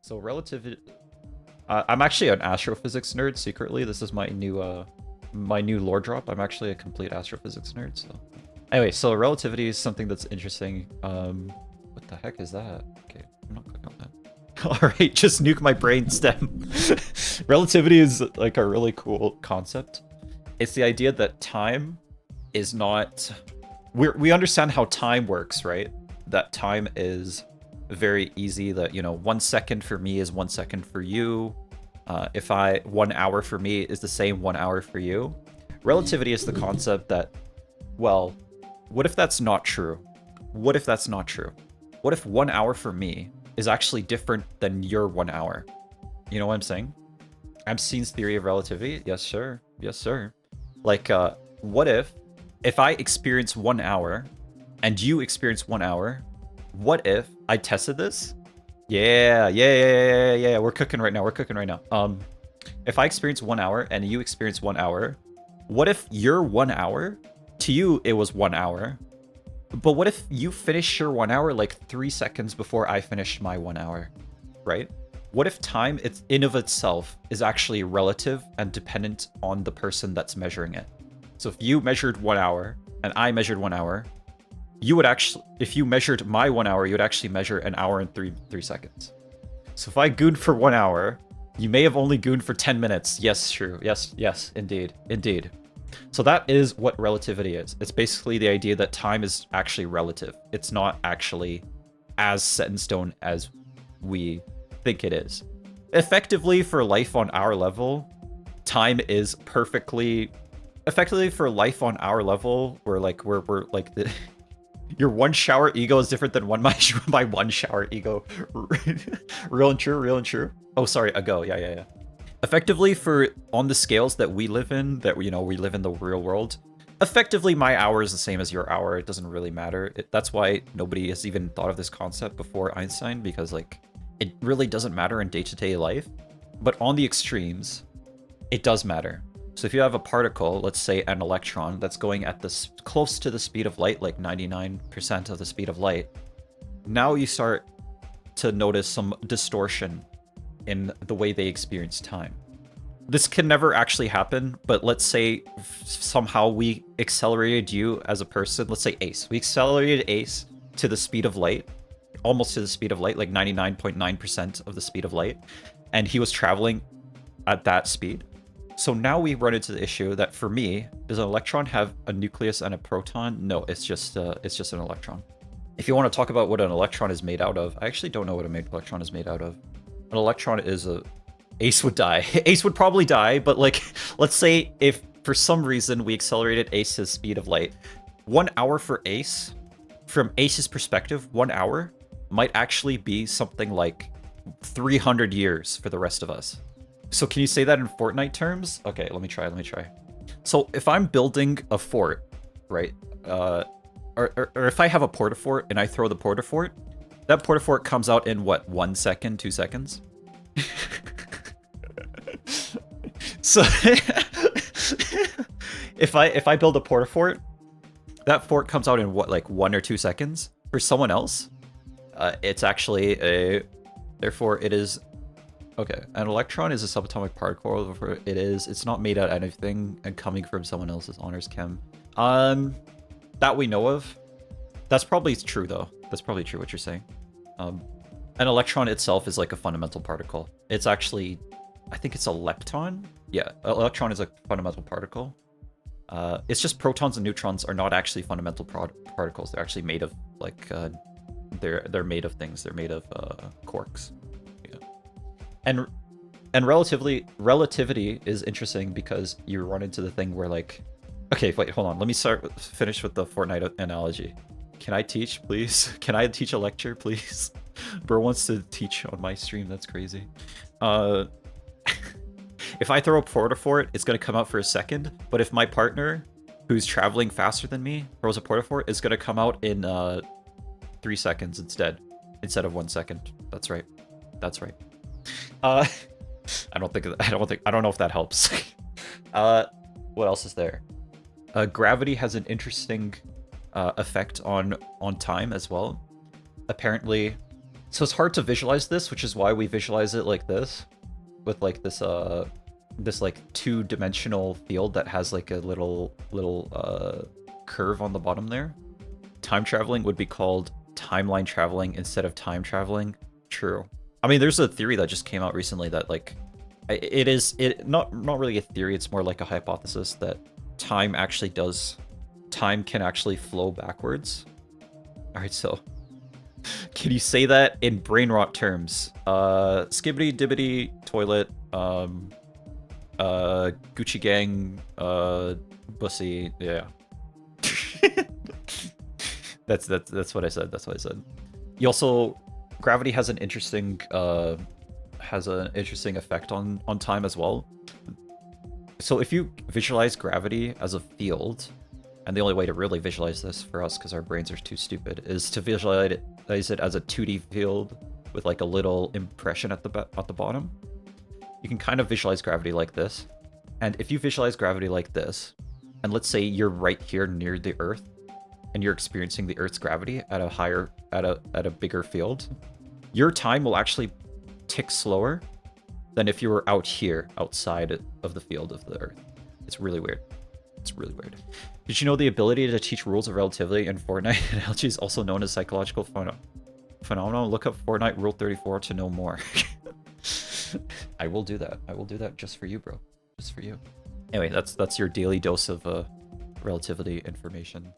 So relativity. I'm actually an astrophysics nerd secretly. This is my new lore drop. I'm actually a complete astrophysics nerd. So anyway, so relativity is something that's interesting. What the heck is that? Okay, I'm not clicking on that. All right, just nuke my brain stem. Relativity is like a really cool concept. It's the idea that time is not. We understand how time works, right? That time is very easy. That 1 second for me is 1 second for you. If 1 hour for me is the same 1 hour for you. Relativity is the concept that, well, what if that's not true? What if that's not true? What if 1 hour for me is actually different than your 1 hour? You know what I'm saying? Epstein's theory of relativity? Yes, sir. Yes, sir. Like, what if I experience 1 hour and you experience 1 hour, what if I tested this? Yeah. We're cooking right now. If I experience 1 hour and you experience 1 hour, what if your 1 hour, to you it was 1 hour, but what if you finish your 1 hour like 3 seconds before I finished my 1 hour, right? What if time in of itself is actually relative and dependent on the person that's measuring it? So if you measured 1 hour and I measured 1 hour, you would actually, if you measured my 1 hour, you would actually measure an hour and three seconds. So if I gooned for 1 hour, you may have only gooned for 10 minutes. Yes, true. Yes, indeed. So that is what relativity is. It's basically the idea that time is actually relative. It's not actually as set in stone as we think it is. Effectively, for life on our level, time is perfectly. Effectively, for life on our level, we're like the. Your 1 shower ego is different than my 1 shower ego. Real and true. Oh, sorry, ago. Yeah. Effectively, for on the scales that we live in, we live in the real world. Effectively, my hour is the same as your hour. It doesn't really matter. That's why nobody has even thought of this concept before Einstein, because like it really doesn't matter in day-to-day life. But on the extremes, it does matter. So if you have a particle, let's say an electron, that's going at this close to the speed of light, like 99% of the speed of light, now you start to notice some distortion in the way they experience time. This can never actually happen, but let's say somehow we accelerated you as a person, let's say Ace. We accelerated Ace to the speed of light, almost to the speed of light, like 99.9% of the speed of light, and he was traveling at that speed. So now we run into the issue that for me, does an electron have a nucleus and a proton? No, it's just an electron. If you want to talk about what an electron is made out of, I actually don't know what an electron is made out of. An electron is Ace would die. Ace would probably die, but like, let's say if for some reason we accelerated Ace to the speed of light, 1 hour for Ace, from Ace's perspective, 1 hour might actually be something like 300 years for the rest of us. So can you say that in Fortnite terms? Okay, let me try. So if I'm building a fort, right? Or if I have a porta-fort and I throw the porta-fort, that porta-fort comes out in what, 1 second, 2 seconds? So if I build a porta-fort, that fort comes out in what, like 1 or 2 seconds? For someone else, it's actually therefore it is. Okay, an electron is a subatomic particle. It's not made out of anything and coming from someone else's honors chem. That we know of. That's probably true though. That's probably true what you're saying. An electron itself is like a fundamental particle. It's actually, I think it's a lepton. Yeah, an electron is a fundamental particle. It's just protons and neutrons are not actually fundamental particles. They're actually made of like they're made of things. They're made of quarks. And relativity is interesting because you run into the thing where like, okay, wait, hold on. Let me finish with the Fortnite analogy. Can I teach, please? Can I teach a lecture, please? Bro wants to teach on my stream. That's crazy. If I throw a porta-fort, it's gonna come out for a second. But if my partner, who's traveling faster than me, throws a porta-fort, it's gonna come out in 3 seconds instead of 1 second. That's right. I don't know if that helps. What else is there? Gravity has an interesting effect on time as well. Apparently, So it's hard to visualize this, which is why we visualize it like this, with like this like two-dimensional field that has like a little curve on the bottom there. Time traveling would be called timeline traveling instead of time traveling. True. I mean, there's a theory that just came out recently that like not really a theory, it's more like a hypothesis that time can actually flow backwards. All right, so can you say that in brain rot terms? Skibbity dibbity toilet, Gucci gang, bussy, yeah. That's what I said. That's what I said. You also, gravity has an interesting effect on time as well. So if you visualize gravity as a field, and the only way to really visualize this for us, because our brains are too stupid, is to visualize it as a 2D field with like a little impression at the bottom. You can kind of visualize gravity like this. And if you visualize gravity like this, and let's say you're right here near the Earth, and you're experiencing the Earth's gravity at a bigger field, your time will actually tick slower than if you were out here, outside of the field of the Earth. It's really weird. It's really weird. Did you know the ability to teach rules of relativity in Fortnite analogy is also known as psychological phenomenon? Look up Fortnite Rule 34 to know more. I will do that. I will do that just for you, bro. Just for you. Anyway, that's your daily dose of relativity information.